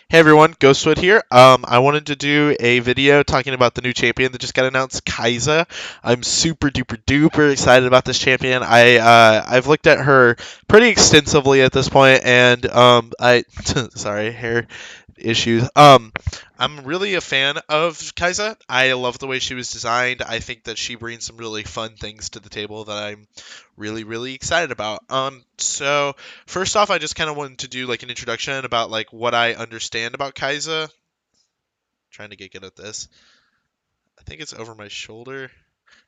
Hey everyone, Ghostwood here. I wanted to do a video talking about the new champion that just got announced, Kaiza. I'm super duper duper excited about this champion. I've looked at her pretty extensively at this point, and I sorry, hair issues. I'm really a fan of Kaiza. I love the way she was designed. I think that she brings some really fun things to the table that I'm really excited about. So first off, I just kind of wanted to do like an introduction about like what I understand about Kaiza. Trying to get good at this. I think it's over my shoulder.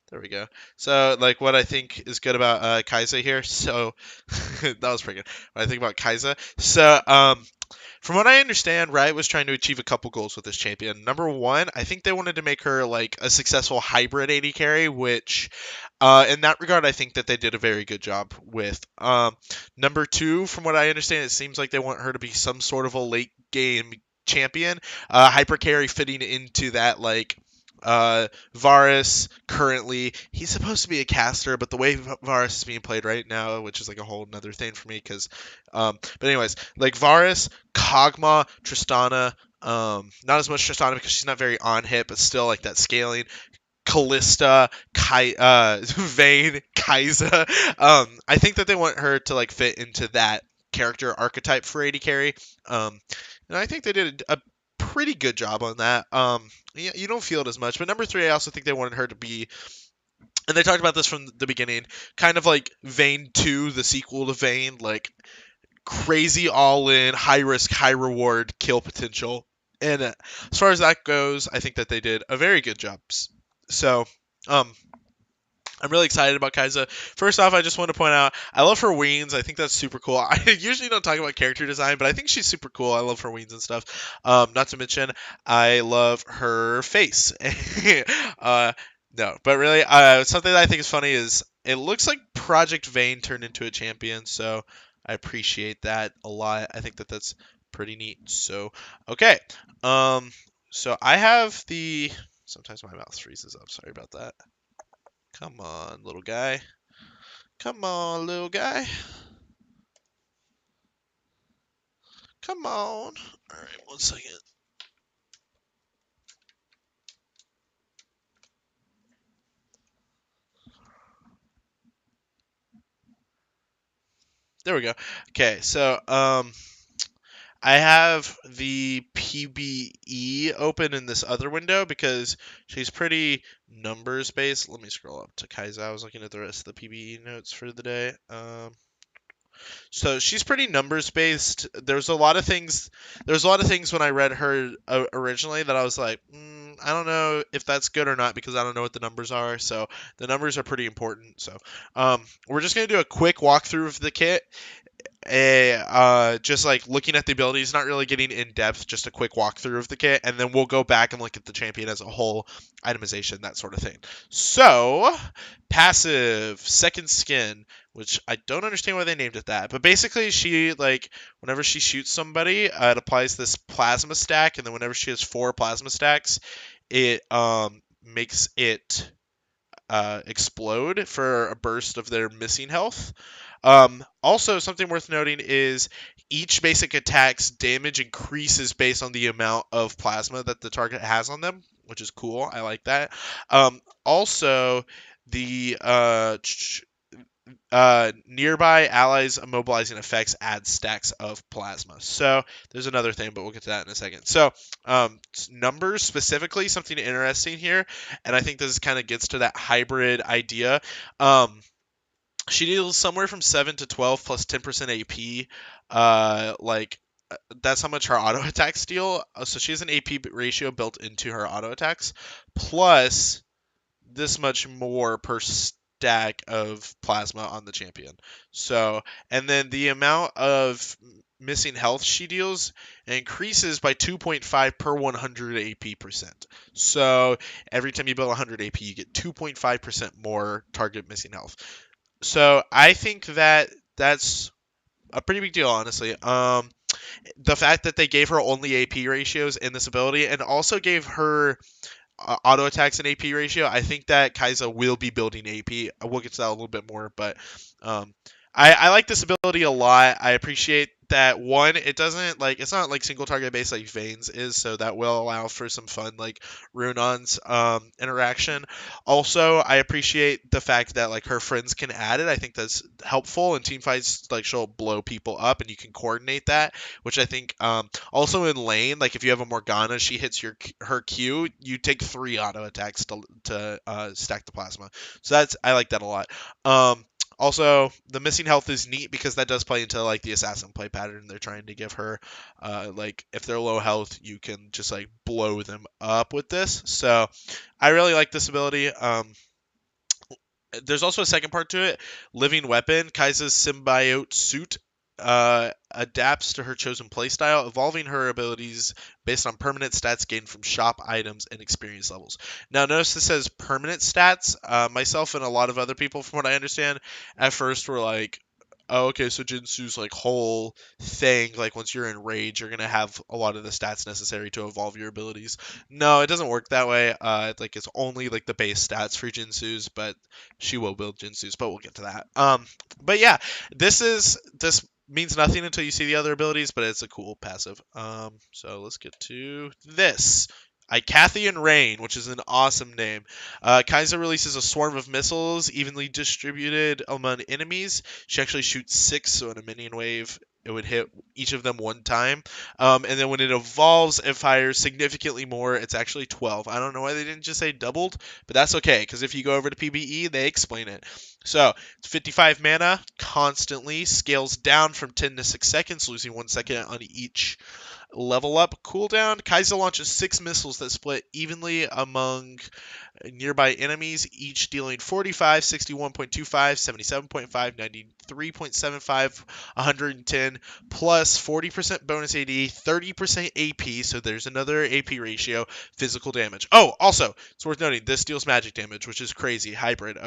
There we go. So, like, what I think is good about Kaiza here. So, that was pretty good. What I think about Kaiza. So, from what I understand, Riot was trying to achieve a couple goals with this champion. Number one, I think they wanted to make her like a successful hybrid AD carry, which, in that regard, I think that they did a very good job with. Number two, from what I understand, it seems like they want her to be some sort of a late game champion, hyper carry fitting into that like Varus currently, he's supposed to be a caster, but the way Varus is being played right now, which is like a whole nother thing for me, because, but anyways, like Varus, Kog'Maw, Tristana, not as much Tristana because she's not very on hit, but still like that scaling. Callista, Vayne, Kai'Sa. I think that they want her to like fit into that character archetype for AD carry. And I think they did a pretty good job on that. Yeah, you don't feel it as much, but number three, I also think they wanted her to be, and they talked about this from the beginning, kind of like Vayne 2, the sequel to Vayne, like crazy all in, high risk, high reward kill potential. And as far as that goes, I think that they did a very good job. So, um, I'm really excited about Kai'Sa. First off, I just want to point out I love her wings. I think that's super cool. I usually don't talk about character design, but I think she's super cool. I love her wings and stuff. Not to mention, I love her face. uh, no, but really, something that I think is funny is it looks like Project Vayne turned into a champion, so I appreciate that a lot. I think that that's pretty neat. So, okay. Um, so I have the. Sometimes my mouth freezes up. Sorry about that. Come on, little guy. Come on, little guy. Come on. All right, 1 second. There we go. Okay, so I have the PBE open in this other window because she's pretty numbers based. Let me scroll up to Kai'Sa. I was looking at the rest of the PBE notes for the day. So she's pretty numbers based. There's a lot of things. There's a lot of things when I read her originally that I was like, I don't know if that's good or not because I don't know what the numbers are. So the numbers are pretty important. So we're just gonna do a quick walkthrough of the kit. Just like looking at the abilities, not really getting in depth, just a quick walkthrough of the kit, and then we'll go back and look at the champion as a whole, itemization, that sort of thing. So, passive, second skin, which I don't understand why they named it that, but basically she like whenever she shoots somebody, it applies this plasma stack, and then whenever she has 4 plasma stacks, it makes it explode for a burst of their missing health. Also, something worth noting is each basic attack's damage increases based on the amount of plasma that the target has on them, which is cool. I like that. Also, the nearby allies immobilizing effects add stacks of plasma. So there's another thing, but we'll get to that in a second. So numbers specifically, something interesting here, and I think this kind of gets to that hybrid idea. She deals somewhere from 7 to 12 plus 10% AP. That's how much her auto attacks deal. So she has an AP ratio built into her auto attacks, plus this much more per stack of plasma on the champion. So, and then the amount of missing health she deals increases by 2.5 per 100 AP percent. So, every time you build 100 AP, you get 2.5% more target missing health. So, I think that that's a pretty big deal, honestly. The fact that they gave her only AP ratios in this ability and also gave her auto attacks and AP ratio, I think that Kai'Sa will be building AP. We'll get to that a little bit more, but um, I like this ability a lot. I appreciate that one, it doesn't like it's not like single target based like Veins is, so that will allow for some fun like Runon's interaction. Also, I appreciate the fact that like her friends can add it. I think that's helpful in team fights. Like she'll blow people up and you can coordinate that, which I think also in lane, like if you have a Morgana, she hits her Q, you take 3 auto attacks to stack the plasma. So that's I like that a lot. Also, the missing health is neat because that does play into like the assassin play pattern they're trying to give her. Like if they're low health, you can just like blow them up with this. So I really like this ability. There's also a second part to it. Living Weapon, Kaisa's symbiote suit adapts to her chosen playstyle, evolving her abilities based on permanent stats gained from shop items and experience levels. Now, notice this says permanent stats. Myself and a lot of other people, from what I understand, at first were like, oh, okay, so Jinsu's like whole thing, like once you're in rage, you're gonna have a lot of the stats necessary to evolve your abilities. No, it doesn't work that way. Like it's only like the base stats for Jinsu's, but she will build Jinsu's, but we'll get to that. But yeah, this means nothing until you see the other abilities, but it's a cool passive. So let's get to this. Icathian Rain, which is an awesome name. Kaiser releases a swarm of missiles evenly distributed among enemies. She actually shoots 6, so in a minion wave, it would hit each of them one time. And then when it evolves, it fires significantly more. It's actually 12. I don't know why they didn't just say doubled, but that's okay, because if you go over to PBE, they explain it. So, it's 55 mana, constantly, scales down from 10 to 6 seconds, losing 1 second on each level up cooldown. Kaiser launches 6 missiles that split evenly among nearby enemies, each dealing 45, 61.25, 77.5, 93.75, 110, plus 40% bonus AD, 30% AP, so there's another AP ratio, physical damage. Oh, also, it's worth noting, this deals magic damage, which is crazy, hybrid.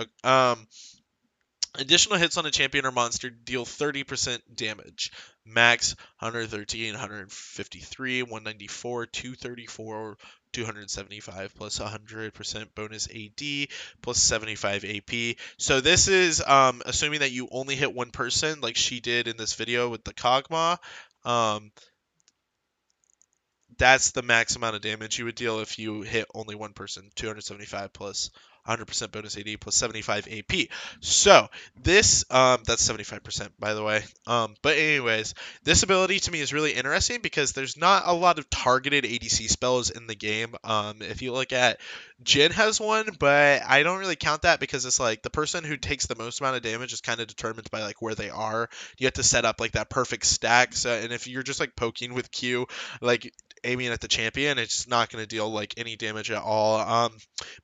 Additional hits on a champion or monster deal 30% damage. Max 113, 153, 194, 234, 275 plus 100% bonus AD plus 75 AP. So this is assuming that you only hit one person like she did in this video with the Kog'Maw. Um, that's the max amount of damage you would deal if you hit only one person. 275 plus 100% bonus AD plus 75 AP. So this, that's 75% by the way. But anyways, this ability to me is really interesting because there's not a lot of targeted ADC spells in the game. If you look at Jin has one, but I don't really count that because it's like the person who takes the most amount of damage is kind of determined by like where they are. You have to set up like that perfect stack. So, and if you're just like poking with Q, like aiming at the champion, it's not going to deal like any damage at all.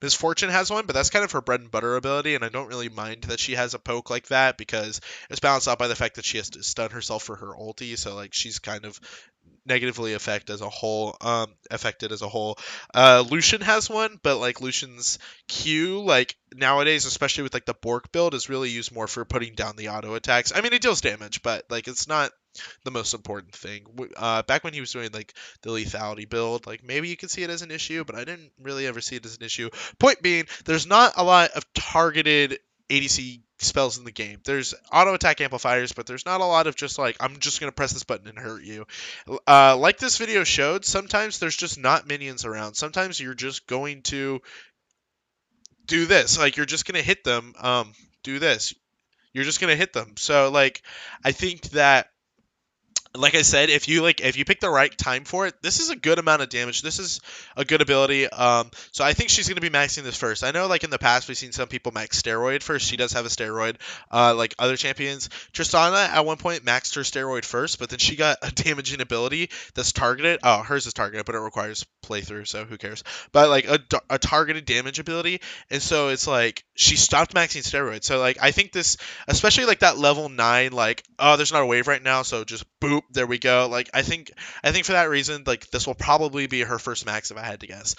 Misfortune has one, but that's kind of her bread and butter ability, and I don't really mind that she has a poke like that because it's balanced out by the fact that she has to stun herself for her ulti, so like she's kind of negatively affected as a whole. Lucian has one, but like Lucian's Q, like nowadays, especially with like the Bork build, is really used more for putting down the auto attacks. I mean, it deals damage, but like it's not the most important thing. Back when he was doing like the lethality build, like maybe you could see it as an issue, but I didn't really ever see it as an issue. Point being, there's not a lot of targeted ADC spells in the game. There's auto attack amplifiers, but there's not a lot of just like I'm just gonna press this button and hurt you. Like this video showed, sometimes there's just not minions around. Sometimes you're just going to do this, like you're just gonna hit them. Do this. You're just gonna hit them. So like, I think that like I said, if you pick the right time for it, this is a good amount of damage. This is a good ability. So I think she's gonna be maxing this first. I know like in the past we've seen some people max steroid first. She does have a steroid, like other champions. Tristana at one point maxed her steroid first, but then she got a damaging ability that's targeted. Oh, hers is targeted, but it requires playthrough, so who cares? But like a targeted damage ability, and so it's like she stopped maxing steroids. So like I think this, especially like that level 9, like oh there's not a wave right now, so just boop, there we go. Like I think for that reason, like this will probably be her first max if I had to guess.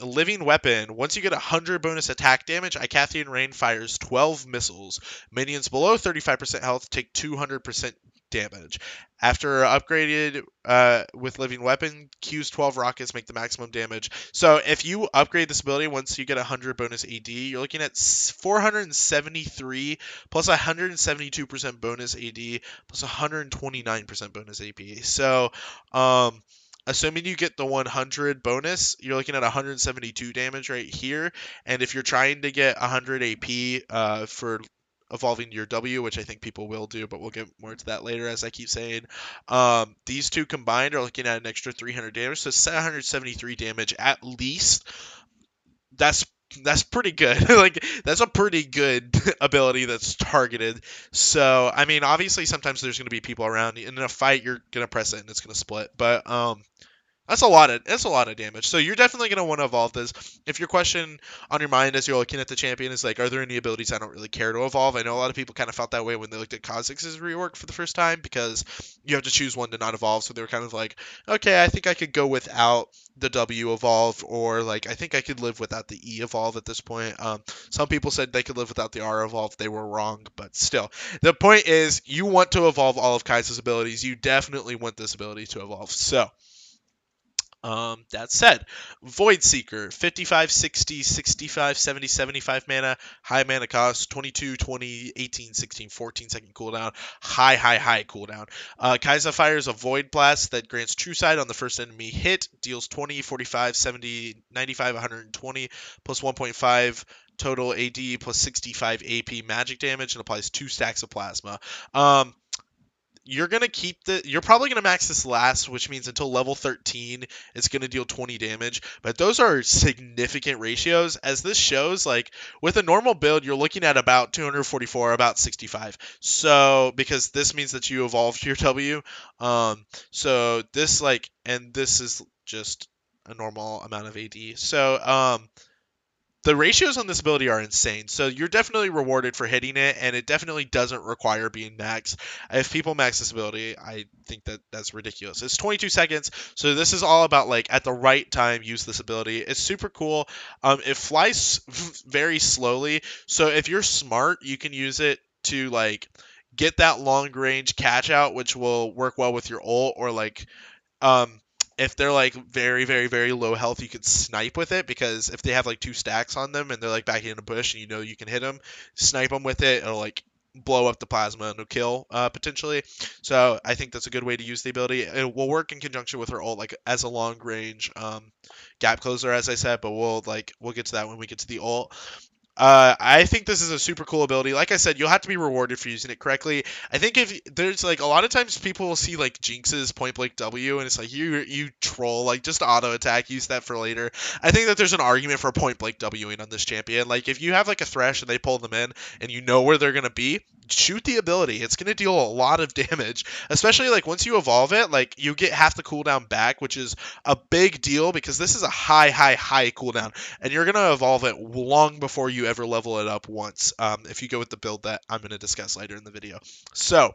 Living Weapon. Once you get 100 bonus attack damage, Icathian Rain fires 12 missiles. Minions below 35% health take 200% damage. After upgraded with Living Weapon, Q's 12 rockets make the maximum damage. So if you upgrade this ability, once you get 100 bonus AD, you're looking at 473 plus 172% bonus AD plus 129% bonus AP. So, assuming you get the 100 bonus, you're looking at 172 damage right here. And if you're trying to get 100 AP for evolving your W, which I think people will do, but we'll get more to that later, as I keep saying. These two combined are looking at an extra 300 damage, so 773 damage at least. That's pretty good. Like, that's a pretty good ability that's targeted. So I mean, obviously sometimes there's going to be people around. In a fight, you're going to press it and it's going to split. But that's a lot of damage. So you're definitely going to want to evolve this. If your question on your mind as you're looking at the champion is like, are there any abilities I don't really care to evolve? I know a lot of people kind of felt that way when they looked at Kha'Zix's rework for the first time, because you have to choose one to not evolve. So they were kind of like, okay, I think I could go without the W evolve, or like I think I could live without the E evolve at this point. Some people said they could live without the R evolve. They were wrong, but still, the point is you want to evolve all of Kai's abilities. You definitely want this ability to evolve. So. That said, Void Seeker, 55, 60, 65, 70, 75 mana, high mana cost, 22, 20, 18, 16, 14-second cooldown, high cooldown. Kai'Sa fires a Void Blast that grants True Sight on the first enemy hit, deals 20, 45, 70, 95, 120, plus 1.5 total AD, plus 65 AP magic damage, and applies 2 stacks of plasma. You're probably gonna max this last, which means until level 13 it's gonna deal 20 damage, but those are significant ratios. As this shows, like with a normal build you're looking at about 244, about 65. So because this means that you evolved your W. So this, like, and this is just a normal amount of AD. So the ratios on this ability are insane, so you're definitely rewarded for hitting it, and it definitely doesn't require being maxed. If people max this ability, I think that that's ridiculous. It's 22 seconds, so this is all about, like, at the right time, use this ability. It's super cool. It flies very slowly, so if you're smart, you can use it to, like, get that long range catch out, which will work well with your ult, or, like, um, if they're like very, very, very low health, you could snipe with it, because if they have like 2 stacks on them and they're like backing in a bush and you know you can hit them, snipe them with it. It'll like blow up the plasma and it'll kill potentially. So I think that's a good way to use the ability. It will work in conjunction with her ult, like as a long range gap closer, as I said, but we'll get to that when we get to the ult. I think this is a super cool ability. Like I said, you'll have to be rewarded for using it correctly. I think if there's like a lot of times people will see like Jinx's point blank W and it's like you troll, like just auto attack, use that for later. I think that there's an argument for point blank Wing on this champion. Like if you have like a Thresh and they pull them in and you know where they're gonna be, shoot the ability. It's gonna deal a lot of damage, especially like once you evolve it, like you get half the cooldown back, which is a big deal because this is a high cooldown, and you're gonna evolve it long before you ever level it up once, if you go with the build that I'm going to discuss later in the video. So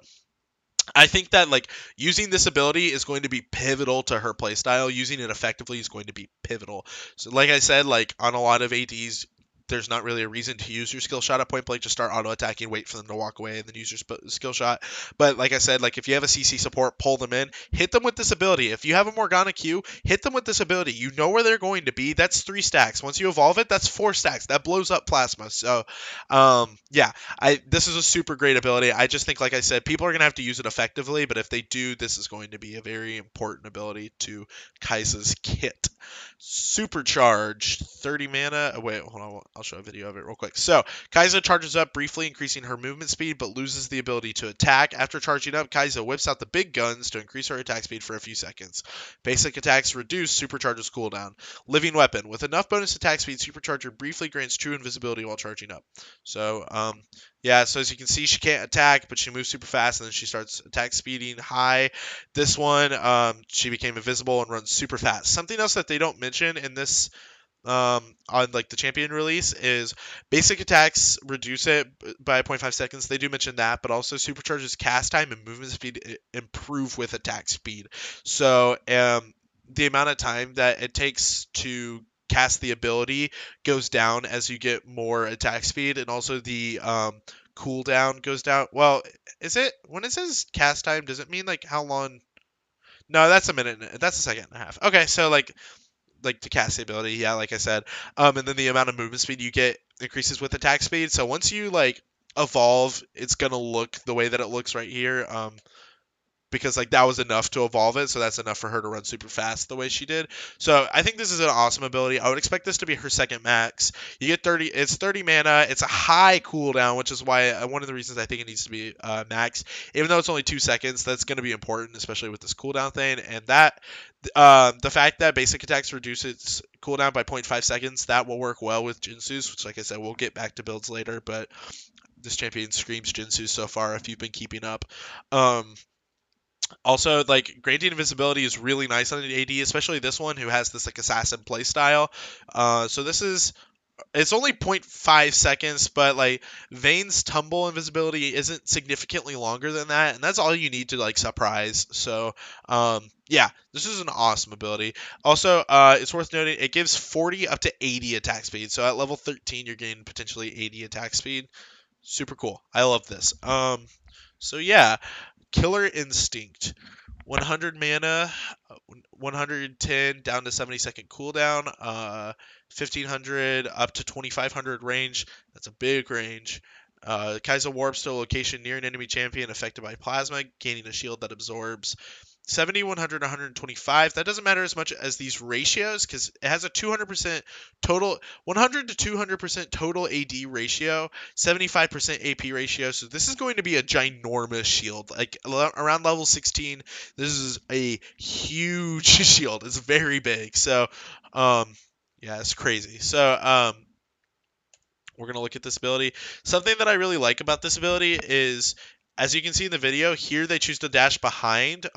I think that like using this ability is going to be pivotal to her playstyle. Using it effectively is going to be pivotal. So like I said, like on a lot of ADs, there's not really a reason to use your skill shot at point blank. Just start auto attacking, wait for them to walk away, and then use your skill shot. But like I said, like if you have a CC support, pull them in, hit them with this ability. If you have a Morgana Q, hit them with this ability. You know where they're going to be. That's 3 stacks. Once you evolve it, that's 4 stacks. That blows up plasma. So, yeah, this is a super great ability. I just think, like I said, people are gonna have to use it effectively. But if they do, this is going to be a very important ability to Kai'Sa's kit. Supercharged, 30 mana. Oh, wait, hold on. I'll show a video of it real quick. So, Kai'Sa charges up briefly, increasing her movement speed, but loses the ability to attack. After charging up, Kai'Sa whips out the big guns to increase her attack speed for a few seconds. Basic attacks reduce, supercharges cooldown. Living weapon. With enough bonus attack speed, Supercharger briefly grants true invisibility while charging up. So, yeah, so as you can see, she can't attack, but she moves super fast, and then she starts attack speeding high. This one, she became invisible and runs super fast. Something else that they don't mention in this, on like the champion release, is basic attacks reduce it by 0.5 seconds. They do mention that, but also supercharges cast time and movement speed improve with attack speed. So, the amount of time that it takes to cast the ability goes down as you get more attack speed, and also the cooldown goes down. Well, is it when it says cast time? Does it mean like how long? No, that's a minute. That's a second and a half. Okay, so like the cast ability, yeah, like I said, and then the amount of movement speed you get increases with attack speed. So once you like evolve, it's gonna look the way that it looks right here. Because like that was enough to evolve it, so that's enough for her to run super fast the way she did. So I think this is an awesome ability. I would expect this to be her second max. You get 30, it's 30 mana. It's a high cooldown, which is why one of the reasons I think it needs to be max. Even though it's only 2 seconds, that's going to be important, especially with this cooldown thing. And that the fact that basic attacks reduce its cooldown by 0.5 seconds, that will work well with Jinsu's, which like I said, we'll get back to builds later, but this champion screams Jinsu so far if you've been keeping up. Also, like granting invisibility is really nice on an AD, especially this one who has this like assassin playstyle. So this is it's only 0.5 seconds, but like Vayne's tumble invisibility isn't significantly longer than that, and that's all you need to like surprise. So yeah, this is an awesome ability. Also, it's worth noting it gives 40 up to 80 attack speed. So at level 13, you're getting potentially 80 attack speed. Super cool. I love this. So yeah, Killer Instinct. 100 mana, 110 down to 70-second cooldown, 1500 up to 2500 range. That's a big range. Kaiser warps to a location near an enemy champion affected by plasma, gaining a shield that absorbs 70, 100, 125. That doesn't matter as much as these ratios because it has a 200% total, 100 to 200% total AD ratio, 75% AP ratio. So this is going to be a ginormous shield. Like around level 16, this is a huge shield. It's very big. So, yeah, it's crazy. So, we're going to look at this ability. Something that I really like about this ability is, as you can see in the video, here they choose to dash behind.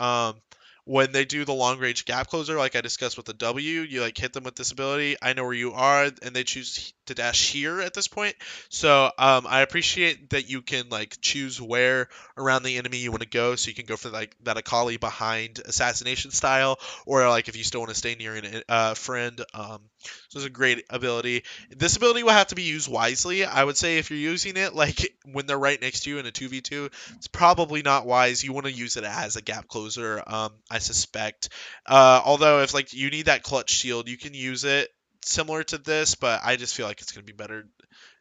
When they do the long range gap closer, like I discussed with the W, you like hit them with this ability. I know where you are, and they choose to dash here at this point. So I appreciate that you can like choose where around the enemy you want to go. So you can go for like that Akali behind assassination style, or like if you still want to stay near a friend. So it's a great ability. This ability will have to be used wisely. I would say if you're using it like when they're right next to you in a 2v2, it's probably not wise. You want to use it as a gap closer, I suspect. Although if like you need that clutch shield, you can use it similar to this, but I just feel like it's gonna be better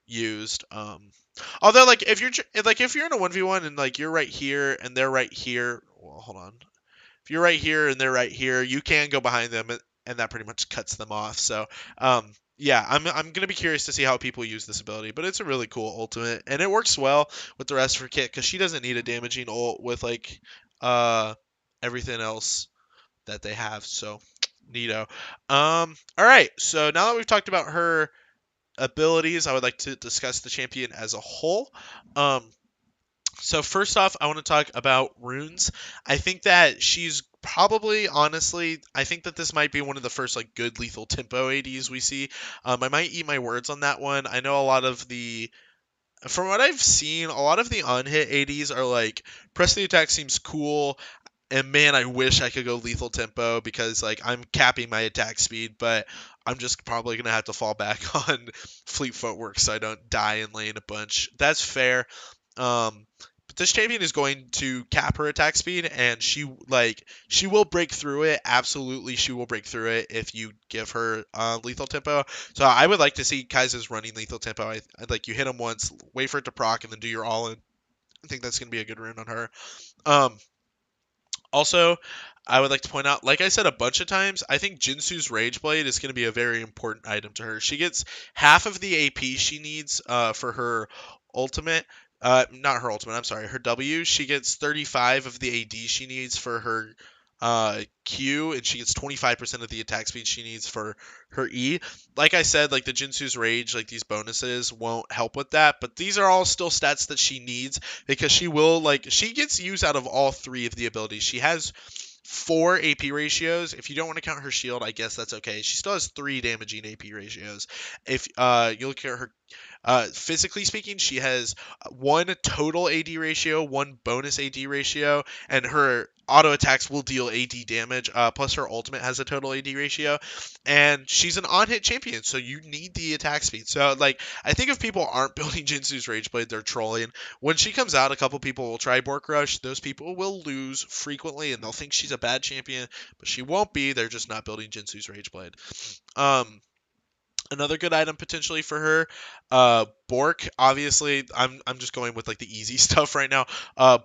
used. Although like if you're in a 1v1 and like you're right here and they're right here, well, hold on. If you're right here and they're right here, you can go behind them, and that pretty much cuts them off. So, yeah, I'm gonna be curious to see how people use this ability, but it's a really cool ultimate, and it works well with the rest of her kit because she doesn't need a damaging ult with like uh everything else that they have. So, neato. All right. So now that we've talked about her abilities, I would like to discuss the champion as a whole. Um, so first off, I want to talk about runes. I think that she's probably, honestly, I think that this might be one of the first like good lethal tempo ADs we see. I might eat my words on that one. I know a lot of from what I've seen, a lot of the unhit ADs are like press the attack seems cool, and man, I wish I could go lethal tempo because like I'm capping my attack speed, but I'm just probably gonna have to fall back on fleet footwork so I don't die in lane a bunch. That's fair. But this champion is going to cap her attack speed, and she will break through it. Absolutely, she will break through it if you give her lethal tempo. So I would like to see Kaiser's running lethal tempo. I'd like you hit him once, wait for it to proc, and then do your all in. I think that's gonna be a good rune on her. Um, Also, I would like to point out, like I said a bunch of times, I think Jinsu's Rage Blade is going to be a very important item to her. She gets half of the AP she needs for her ultimate. Not her ultimate, I'm sorry, her W. She gets 35 of the AD she needs for her Q, and she gets 25% of the attack speed she needs for her E. Like I said, like the Jinsu's Rage, like these bonuses won't help with that, but these are all still stats that she needs because she gets used out of all three of the abilities. She has 4 AP ratios. If you don't want to count her shield, I guess that's okay. She still has 3 damaging AP ratios. If you look at her Physically speaking, she has one total AD ratio, one bonus AD ratio, and her auto attacks will deal AD damage. Plus, her ultimate has a total AD ratio, and she's an on-hit champion, so you need the attack speed. So, like, I think if people aren't building Jinsu's Rageblade, they're trolling. When she comes out, a couple people will try Bork Rush. Those people will lose frequently, and they'll think she's a bad champion, but she won't be. They're just not building Jinsu's Rageblade. Another good item potentially for her. Bork, obviously, I'm just going with like the easy stuff right now.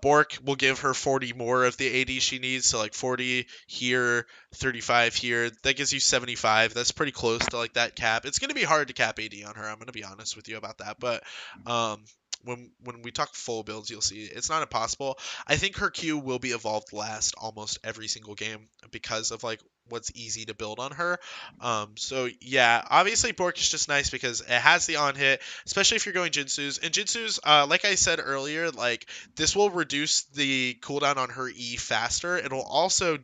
Bork will give her 40 more of the AD she needs, so like 40 here, 35 here. That gives you 75. That's pretty close to like that cap. It's gonna be hard to cap AD on her. I'm gonna be honest with you about that, but um. When we talk full builds, you'll see it's not impossible. I think her Q will be evolved last almost every single game because of like what's easy to build on her. So yeah, obviously Bork is just nice because it has the on hit, especially if you're going Jinsu's. And Jinsu's, like I said earlier, like this will reduce the cooldown on her E faster. It'll also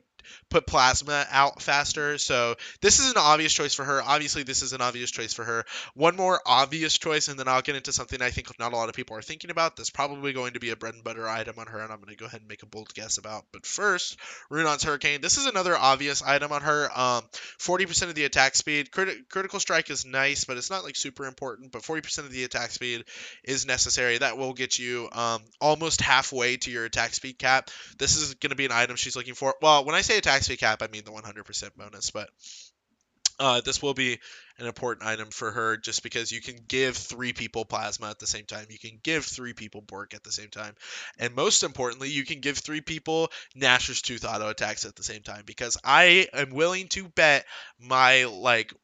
put plasma out faster. So this is an obvious choice for her. Obviously, this is an obvious choice for her. One more obvious choice, and then I'll get into something I think not a lot of people are thinking about. That's probably going to be a bread and butter item on her, and I'm going to go ahead and make a bold guess about. But first, Runon's Hurricane. This is another obvious item on her. 40% of the attack speed. Critical strike is nice, but it's not like super important. But 40% of the attack speed is necessary. That will get you almost halfway to your attack speed cap. This is going to be an item she's looking for. Well, when I say attack speed cap, I mean the 100% bonus, but this will be an important item for her just because you can give three people plasma at the same time. You can give three people Bork at the same time. And most importantly, you can give three people Gnasher's Tooth auto attacks at the same time because I am willing to bet my like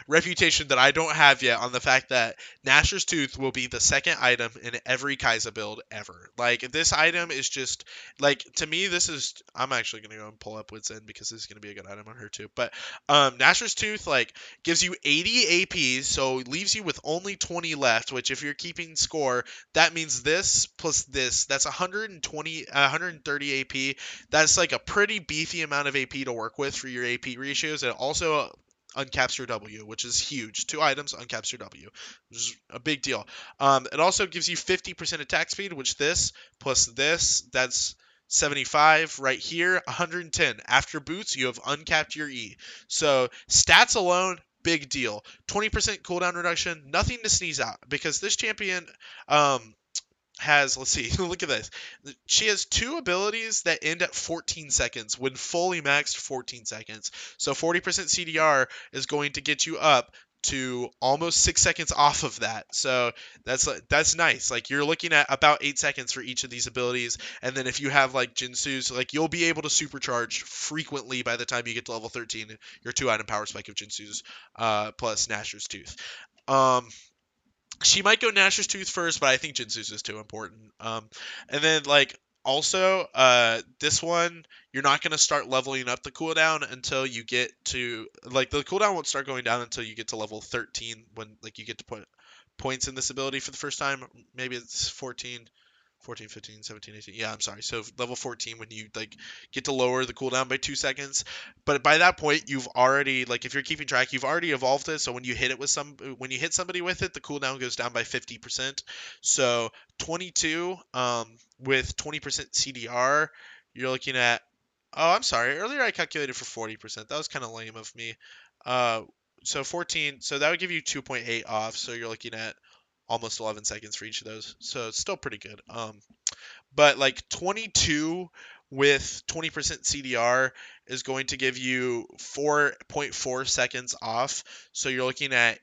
reputation that I don't have yet on the fact that Gnasher's Tooth will be the second item in every Kai'Sa build ever. Like this item is just like to me this is I'm actually gonna go and pull up Wits End because this is gonna be a good item on her too. But Gnasher's Tooth like gives you 80 APs, so leaves you with only 20 left. Which, if you're keeping score, that means this plus this. That's 120, 130 AP. That's like a pretty beefy amount of AP to work with for your AP ratios. It also uncaps your W, which is huge. Two items uncaps your W, which is a big deal. It also gives you 50% attack speed, which this plus this, that's 75 right here, 110. After boots, you have uncapped your E. So stats alone, big deal. 20% cooldown reduction, nothing to sneeze at because this champion has, let's see, look at this. She has two abilities that end at 14 seconds when fully maxed 14 seconds. So 40% CDR is going to get you up to almost 6 seconds off of that. So that's nice. Like you're looking at about 8 seconds for each of these abilities, and then if you have like Jinsu's, like you'll be able to supercharge frequently by the time you get to level 13. Your 2 item power spike of Jinsu's plus Gnasher's Tooth. Um, she might go Gnasher's Tooth first, but I think Jinsu's is too important. And then like also, this one you're not gonna start leveling up the cooldown until you get to like the cooldown won't start going down until you get to level 13 when like you get to put points in this ability for the first time. Maybe it's 14. 14, 15, 17, 18. Yeah, I'm sorry. So level 14 when you like get to lower the cooldown by 2 seconds. But by that point, you've already like if you're keeping track, you've already evolved it. So when you hit it with when you hit somebody with it, the cooldown goes down by 50%. So 22 with 20% CDR, you're looking at. Oh, I'm sorry. Earlier I calculated for 40%. That was kind of lame of me. Uh, so 14. So that would give you 2.8 off. So you're looking at almost 11 seconds for each of those. So it's still pretty good. But like 22 with 20% CDR is going to give you 4.4 seconds off. So you're looking at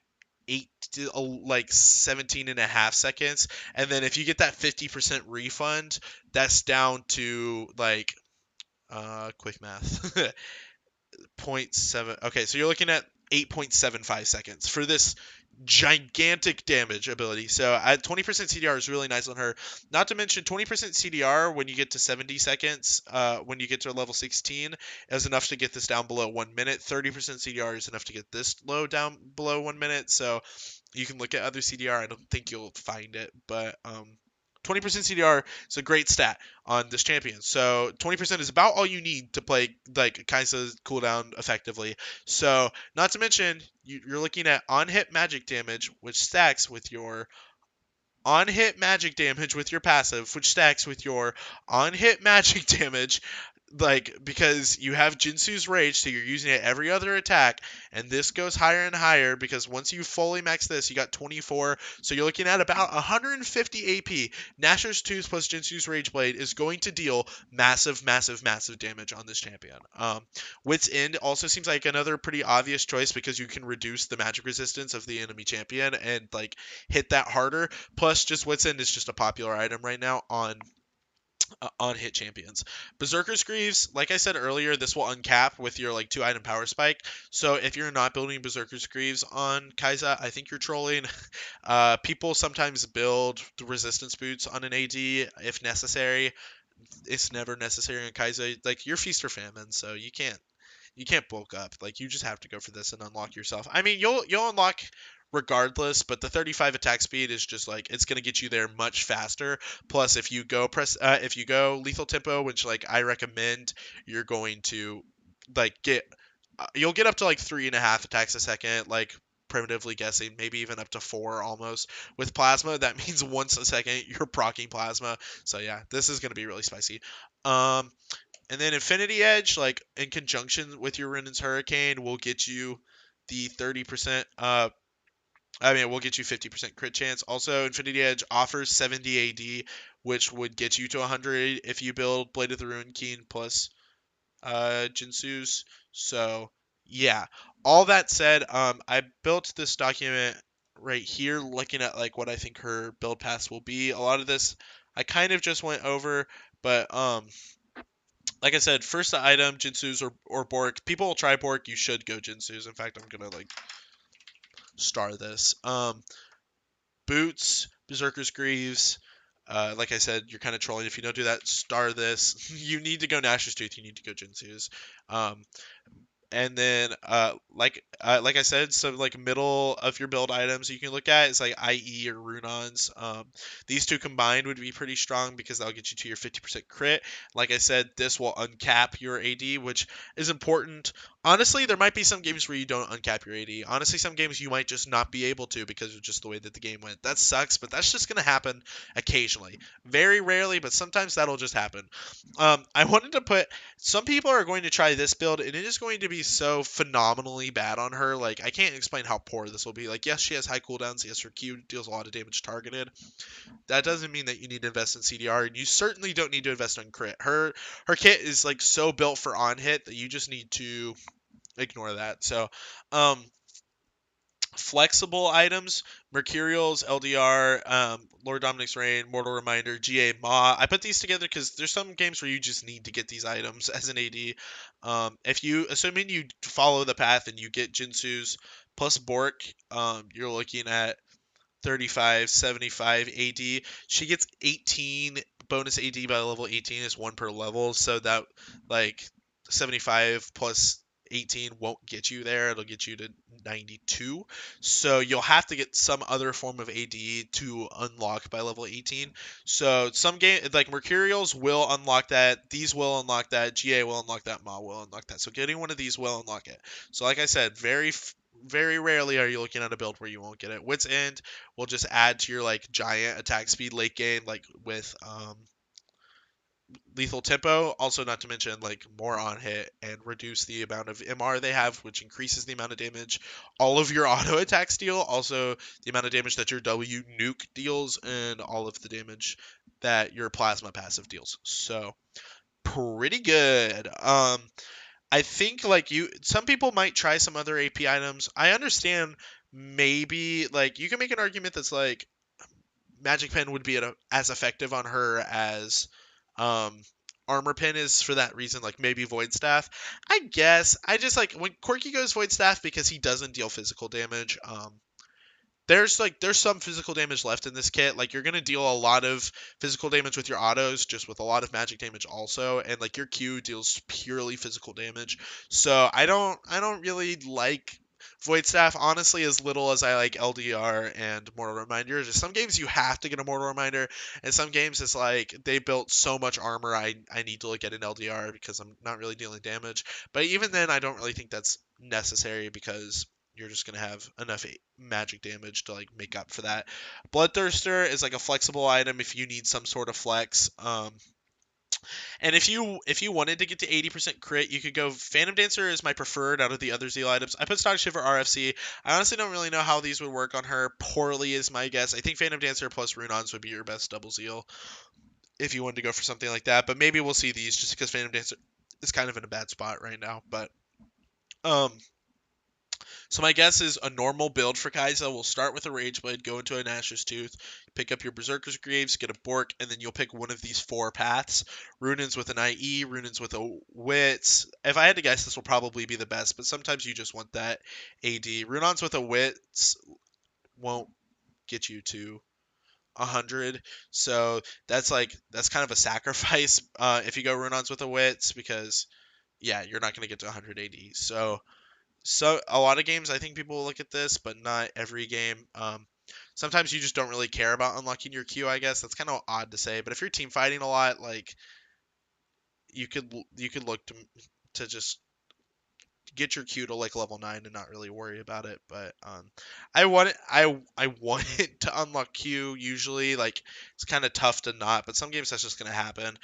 like 17 and a half seconds. And then if you get that 50% refund, that's down to like quick math. Zero point 0.7. Okay, so you're looking at 8.75 seconds for this gigantic damage ability. So at 20% CDR is really nice on her. Not to mention 20% CDR when you get to 70 seconds, when you get to level 16, is enough to get this down below 1 minute. 30% CDR is enough to get this low down below 1 minute. So you can look at other CDR. I don't think you'll find it, but 20% CDR is a great stat on this champion. So 20% is about all you need to play like Kai'Sa's cooldown effectively. So not to mention you're looking at on hit magic damage, which stacks with your on hit magic damage with your passive, which stacks with your on hit magic damage, like because you have Jinsu's Rage, so you're using it every other attack, and this goes higher and higher because once you fully max this, you got 24, so you're looking at about 150 AP. Nashor's Tooth plus Jinsu's Rage Blade is going to deal massive, massive, massive damage on this champion. Wit's End also seems like another pretty obvious choice because you can reduce the magic resistance of the enemy champion and like hit that harder. Plus, just Wit's End is just a popular item right now on hit champions. Berserker's Greaves, like I said earlier, this will uncap with your like 2 item power spike. So if you're not building Berserker's Greaves on Kai'Sa, I think you're trolling. People sometimes build the resistance boots on an AD if necessary. It's never necessary on Kai'Sa. Like you're feast or famine, so you can't bulk up. Like you just have to go for this and unlock yourself. I mean, you'll unlock regardless, but the 35 attack speed is just like it's gonna get you there much faster. Plus, if you go lethal tempo, which like I recommend, you're going to like you'll get up to like 3.5 attacks a second, like primitively guessing, maybe even up to 4 almost with plasma. That means once a second you're proccing plasma. So yeah, this is gonna be really spicy. Um, and then Infinity Edge, like in conjunction with your Renan's Hurricane, will get you the 30%. We'll get you 50% crit chance. Also, Infinity Edge offers 70 AD, which would get you to 100 if you build Blade of the Ruined King plus Jinsu's. So, yeah. All that said, I built this document right here looking at like what I think her build paths will be. A lot of this I kind of just went over, but like I said, first item, Jinsu's or Bork. People will try Bork. You should go Jinsu's. In fact, I'm gonna like star this. Boots, Berserker's Greaves. Like I said, you're kind of trolling if you don't do that. Star this. You need to go Nashor's Tooth. You need to go Jinsu's. Um, and then like I said, some like middle of your build items you can look at is like IE or Runons. These two combined would be pretty strong because that'll get you to your 50% crit. Like I said, this will uncap your AD, which is important. Honestly, there might be some games where you don't uncap your AD. Honestly, some games you might just not be able to because of just the way that the game went. That sucks, but that's just gonna happen occasionally. Very rarely, but sometimes that'll just happen. I wanted to put some people are going to try this build and it is going to be so phenomenally bad on her. Like I can't explain how poor this will be. Like yes, she has high cooldowns. Yes, her Q deals a lot of damage targeted. That doesn't mean that you need to invest in CDR, and you certainly don't need to invest on crit. Her kit is like so built for on hit that you just need to ignore that. So, um, flexible items, Mercurials, LDR, Lord Dominic's Reign, Mortal Reminder, GA Ma. I put these together because there's some games where you just need to get these items as an AD. If you, assuming you follow the path and you get Jinsu's plus Bork, you're looking at 35, 75 AD. She gets 18 bonus AD by level 18 is one per level, so that like 75 plus 18 won't get you there. It'll get you to 92. So you'll have to get some other form of AD to unlock by level 18. So some game like Mercurials will unlock that. These will unlock that. GA will unlock that. Ma will unlock that. So getting one of these will unlock it. So like I said, very rarely are you looking at a build where you won't get it. Wit's End will just add to your like giant attack speed late game, like with lethal tempo. Also, not to mention like more on hit and reduce the amount of MR they have, which increases the amount of damage all of your auto attacks deal. Also, the amount of damage that your W nuke deals, and all of the damage that your plasma passive deals. So pretty good. I think like some people might try some other AP items. I understand maybe like you can make an argument that's like Magic Pen would be as effective on her as um Armor Pen is for that reason, like maybe Void Staff. I guess I just like when Corky goes Void Staff because he doesn't deal physical damage. There's some physical damage left in this kit. Like you're gonna deal a lot of physical damage with your autos, just with a lot of magic damage also, and like your Q deals purely physical damage. So I don't really like Void Staff, honestly, as little as I like LDR and Mortal Reminder, just some games you have to get a Mortal Reminder, and some games it's like they built so much armor I need to look at an LDR because I'm not really dealing damage. But even then, I don't really think that's necessary because you're just gonna have enough magic damage to like make up for that. Bloodthirster is like a flexible item if you need some sort of flex. And if you wanted to get to 80% crit, you could go Phantom Dancer is my preferred out of the other Zeal items. I put Stock Shiver RFC. I honestly don't really know how these would work on her. Poorly is my guess. I think Phantom Dancer plus Runons would be your best double Zeal if you wanted to go for something like that. But maybe we'll see these just because Phantom Dancer is kind of in a bad spot right now. But um so my guess is a normal build for Kai'Sa will start with a Rage Blade, go into a Nash's Tooth, pick up your Berserker's Greaves, get a Bork, and then you'll pick one of these four paths. Runins with an IE, Runins with a Wits. If I had to guess, this will probably be the best, but sometimes you just want that AD. Runons with a Wits won't get you to 100, so that's kind of a sacrifice if you go Runons with a Wits because yeah, you're not going to get to 100 AD. So a lot of games, I think people will look at this, but not every game. Sometimes you just don't really care about unlocking your Q. I guess that's kind of odd to say, but if you're team fighting a lot, like you could look to just get your Q to like level 9 and not really worry about it. But I want it to unlock Q usually. Like it's kind of tough to not, but some games that's just gonna happen.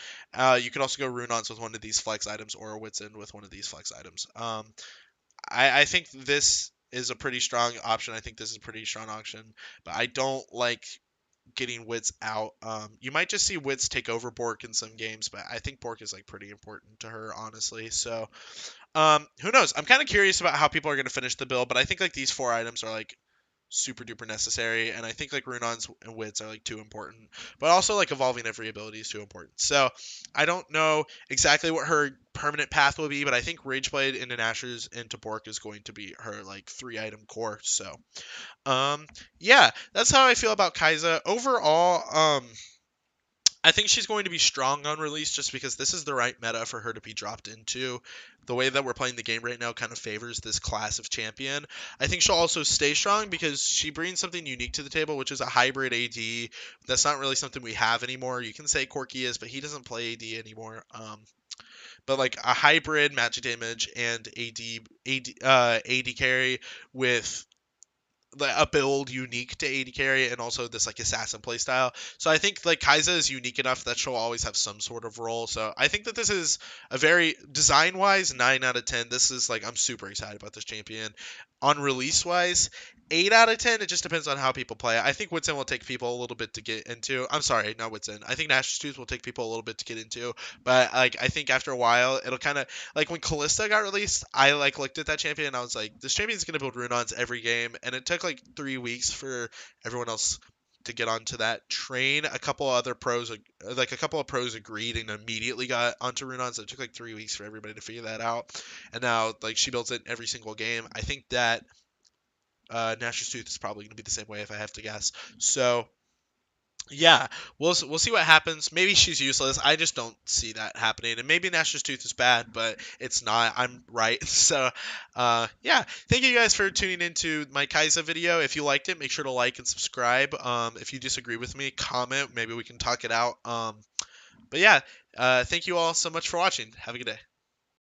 You could also go Runons with one of these flex items or Wits End with one of these flex items. I think this is a pretty strong option. I think this is a pretty strong option, but I don't like getting Wits out. You might just see Wits take over Bork in some games, but I think Bork is like pretty important to her, honestly. So, who knows? I'm kind of curious about how people are going to finish the build, but I think like these four items are like super duper necessary, and I think like Runons and Wits are like too important, but also like evolving every ability is too important. So I don't know exactly what her permanent path will be, but I think Rageblade into Nashor's into Bork is going to be her like 3 item core. So um yeah, that's how I feel about Kai'Sa overall. I think she's going to be strong on release just because this is the right meta for her to be dropped into. The way that we're playing the game right now kind of favors this class of champion. I think she'll also stay strong because she brings something unique to the table, which is a hybrid AD. That's not really something we have anymore. You can say Corky is, but he doesn't play AD anymore. But like a hybrid magic damage and AD carry with a build unique to AD carry and also this like assassin playstyle. So I think like Kai'Sa is unique enough that she'll always have some sort of role. So I think that this is a very design wise 9 out of 10. This is like I'm super excited about this champion. On release wise, 8 out of 10. It just depends on how people play. I think Witsin will take people a little bit to get into. I'm sorry, not Witsin. I think Nash's Tooth will take people a little bit to get into. But like I think after a while it'll kind of like when Callista got released, I like looked at that champion and I was like, this champion's gonna build Runons every game, and it took like 3 weeks for everyone else to get onto that train. A couple other pros, like a couple of pros, agreed and immediately got onto Runons. It took like 3 weeks for everybody to figure that out, and now like she builds it every single game. I think that Nash's Tooth is probably gonna be the same way if I have to guess. So yeah, we'll see what happens. Maybe she's useless. I just don't see that happening. And maybe Nash's Tooth is bad, but it's not. I'm right. So, yeah. Thank you guys for tuning into my Kai'Sa video. If you liked it, make sure to like and subscribe. If you disagree with me, comment. Maybe we can talk it out. But yeah, thank you all so much for watching. Have a good day.